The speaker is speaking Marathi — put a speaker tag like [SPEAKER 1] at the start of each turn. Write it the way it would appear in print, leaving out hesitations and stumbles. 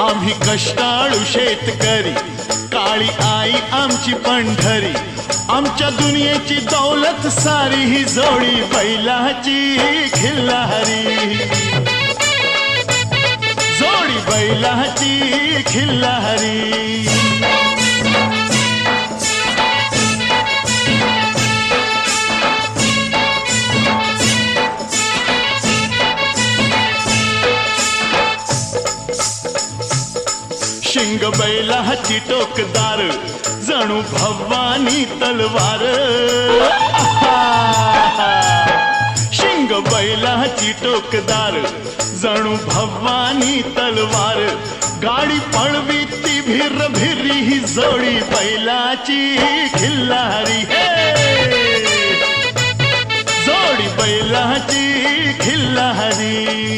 [SPEAKER 1] आम्ही कष्टाळू शेतकरी, काळी आई आमची पंढरी, आमच्या दुनियेची दौलत सारी ही जोडी बैलाची खिल्लारी, जोडी बैलाची खिल्लारी। शिंग बैलाची टोकदार, जणू भवानी तलवार। शिंग बैलाची टोकदार, जणू भवानी तलवार, गाडी पळवी ती भिर भिरी ही जोडी बैलाची खिल्लारी, जोडी बैलाची खिल्लारी।